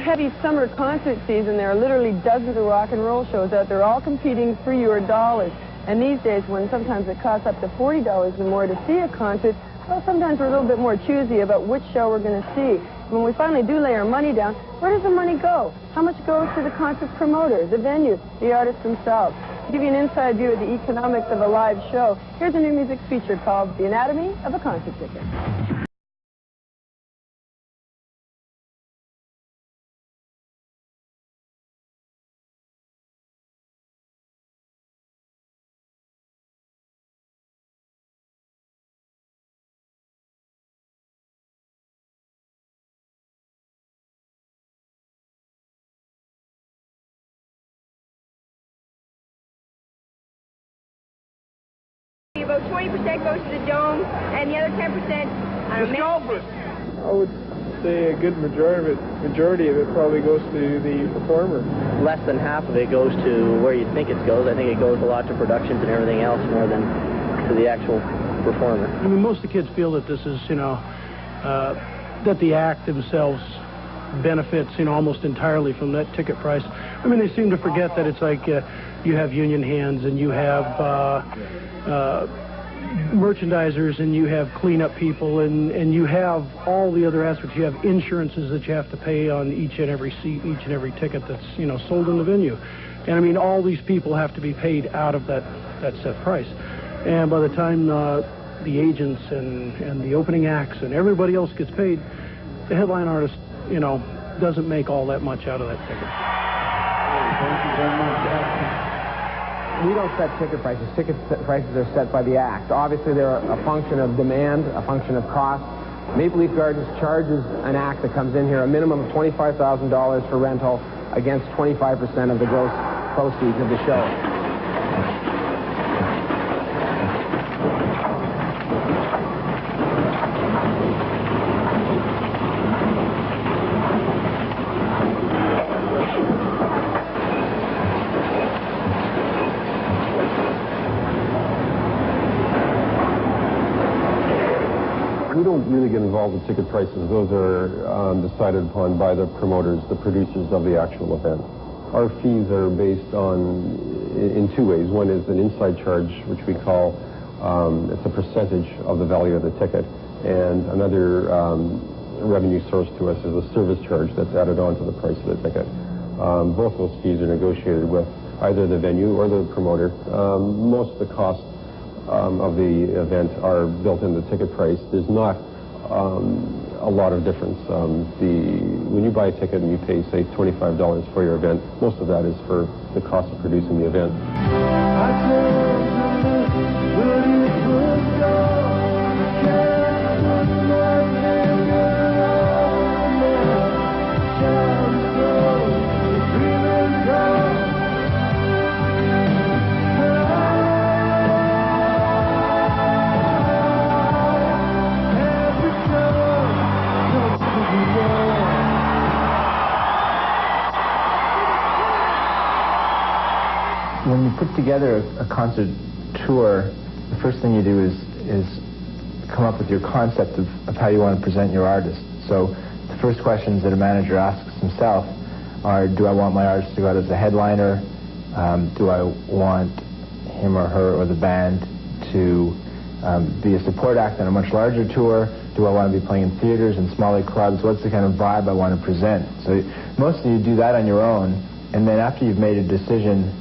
Heavy summer concert season, there are literally dozens of rock and roll shows out there, all competing for your dollars. And these days, when sometimes it costs up to $40 or more to see a concert, well, sometimes we're a little bit more choosy about which show we're going to see. When we finally do lay our money down, where does the money go? How much goes to the concert promoter, the venue, the artists themselves? To give you an inside view of the economics of a live show, here's a new music feature called The Anatomy of a Concert Ticket. About 20% goes to the dome, and the other 10%, I would say a good majority of it probably goes to the performer. Less than half of it goes to where you think it goes. I think it goes a lot to productions and everything else more than to the actual performer. I mean, most of the kids feel that this is, that the act themselves benefits, almost entirely from that ticket price. I mean, they seem to forget that it's like you have union hands and you have merchandisers and you have cleanup people and you have all the other aspects. You have insurances that you have to pay on each and every seat, each and every ticket that's, sold in the venue. And I mean, all these people have to be paid out of that set price. And by the time the agents and the opening acts and everybody else gets paid, the headline artist, doesn't make all that much out of that ticket. Thank you very much. We don't set ticket prices. Ticket prices are set by the act. Obviously, they're a function of demand, a function of cost. Maple Leaf Gardens charges an act that comes in here a minimum of $25,000 for rental against 25% of the gross proceeds of the show. We don't really get involved in ticket prices. Those are decided upon by the promoters, the producers of the actual event. Our fees are based in two ways. One is an inside charge, which we call, it's a percentage of the value of the ticket. And another revenue source to us is a service charge that's added on to the price of the ticket. Both those fees are negotiated with either the venue or the promoter. Most of the costs of the event are built in the ticket price. There's not a lot of difference. When you buy a ticket and you pay, say, $25 for your event, most of that is for the cost of producing the event. When you put together a concert tour, the first thing you do is come up with your concept of how you want to present your artist. So the first questions that a manager asks himself are, do I want my artist to go out as a headliner? Do I want him or her or the band to be a support act on a much larger tour? Do I want to be playing in theaters and smaller clubs? What's the kind of vibe I want to present? So mostly you do that on your own, and then after you've made a decision,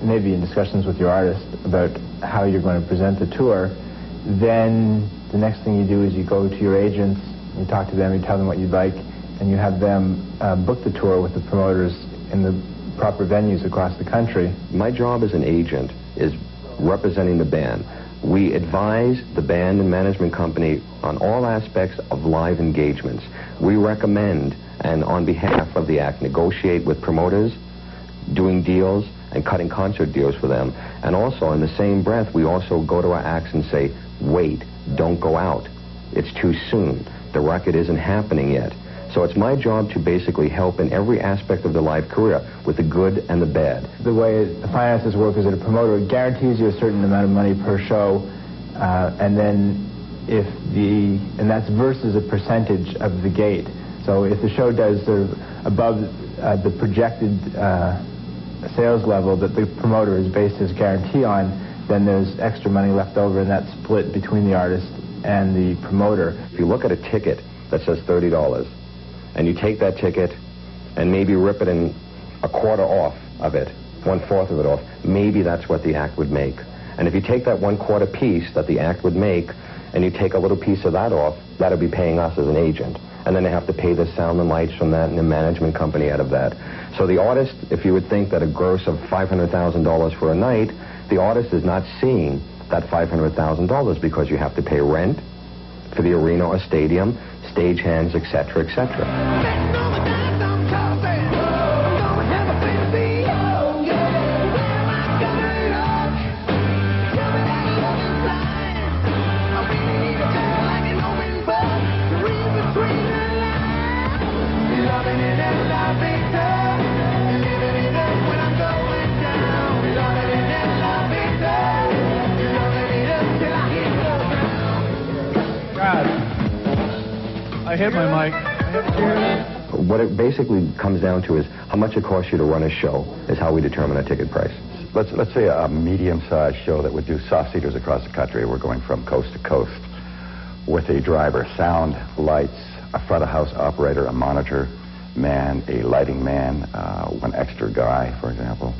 maybe in discussions with your artist about how you're going to present the tour, then the next thing you do is you go to your agents, you talk to them, you tell them what you'd like, and you have them book the tour with the promoters in the proper venues across the country. My job as an agent is representing the band. We advise the band and management company on all aspects of live engagements. We recommend, and on behalf of the act, negotiate with promoters, doing deals and cutting concert deals for them. And also, in the same breath, we also go to our acts and say, wait, don't go out. It's too soon. The record isn't happening yet. So it's my job to basically help in every aspect of the live career, with the good and the bad. The way the finances work is that a promoter guarantees you a certain amount of money per show, and then and that's versus a percentage of the gate. So if the show does sort of above the projected sales level that the promoter has based his guarantee on, then there's extra money left over, and that's split between the artist and the promoter. If you look at a ticket that says $30, and you take that ticket and maybe rip it in a quarter off of it, 1/4 of it off, maybe that's what the act would make. And if you take that 1/4 piece that the act would make, and you take a little piece of that off, that'll be paying us as an agent. And then they have to pay the sound and lights from that and the management company out of that. So the artist, if you would think that a gross of $500,000 for a night, the artist is not seeing that $500,000 because you have to pay rent for the arena or stadium, stagehands, etc., etc. I hit my mic. What it basically comes down to is how much it costs you to run a show is how we determine a ticket price. Let's say a medium-sized show that would do soft seaters across the country. We're going from coast to coast with a driver, sound, lights, a front-of-house operator, a monitor man, a lighting man, one extra guy, for example,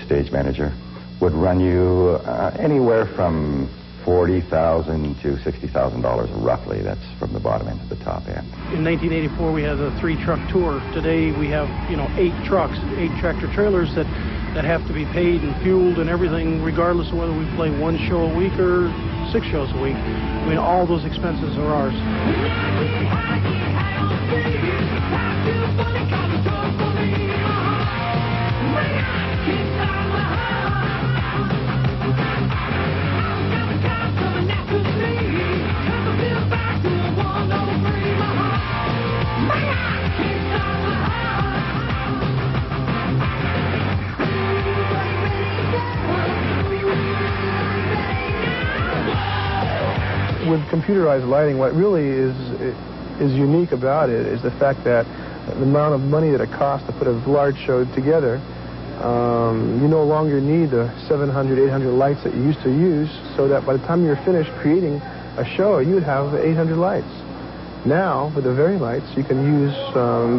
stage manager, would run you anywhere from $40,000 to $60,000 roughly. That's from the bottom end to the top end. In 1984, we had a 3-truck tour. Today, we have 8 trucks, 8 tractor trailers that have to be paid and fueled and everything, regardless of whether we play 1 show a week or 6 shows a week. I mean, all those expenses are ours. With computerized lighting, what really is unique about it is the fact that the amount of money that it costs to put a large show together, you no longer need the 700, 800 lights that you used to use, so that by the time you're finished creating a show, you would have 800 lights. Now, with the Vari lights, you can use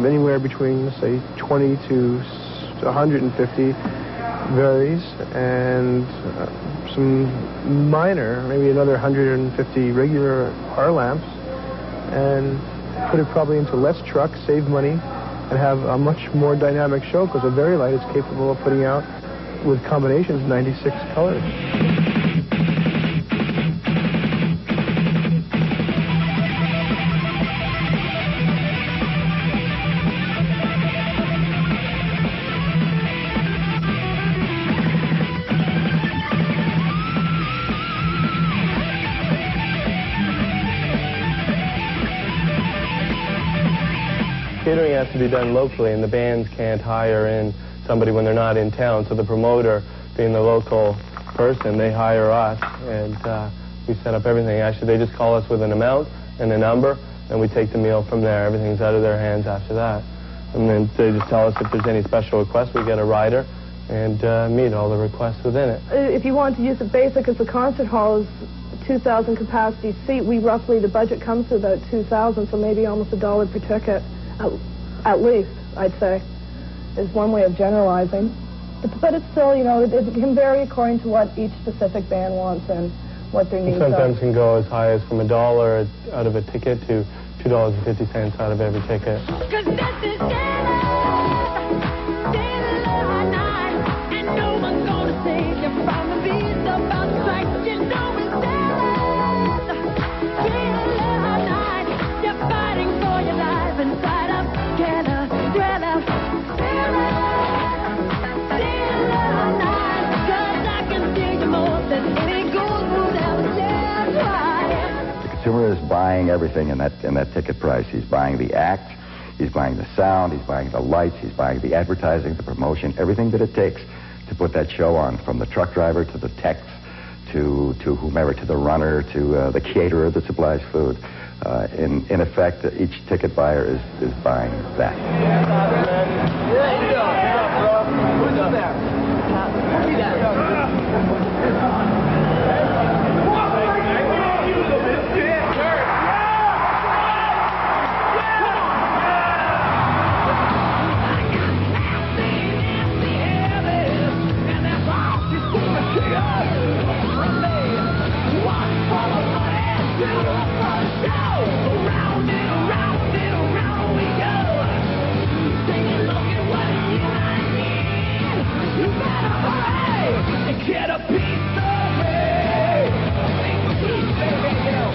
anywhere between, say, 20 to 150 Varis and some minor, maybe another 150 regular R lamps, and put it probably into less trucks, save money, and have a much more dynamic show, because a Vari light is capable of putting out, with combinations, 96 colors. Catering has to be done locally, and the bands can't hire in somebody when they're not in town. So the promoter, being the local person, they hire us, and we set up everything. Actually, they just call us with an amount and a number, and we take the meal from there. Everything's out of their hands after that. And then they just tell us if there's any special requests. We get a rider and meet all the requests within it. If you want to use it basic, as the concert hall is 2,000 capacity seat, the budget comes to about 2,000, so maybe almost $1 per ticket. At least, I'd say, is one way of generalizing. But it's still, it can vary according to what each specific band wants and what their needs are. Sometimes can go as high as from $1 out of a ticket to $2.50 out of every ticket. The consumer is buying everything in that ticket price. He's buying the act, he's buying the sound, he's buying the lights, he's buying the advertising, the promotion, everything that it takes to put that show on, from the truck driver to the techs to whomever, to the runner, to the caterer that supplies food. In effect, each ticket buyer is buying that.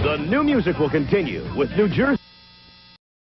The new music will continue with New Jersey.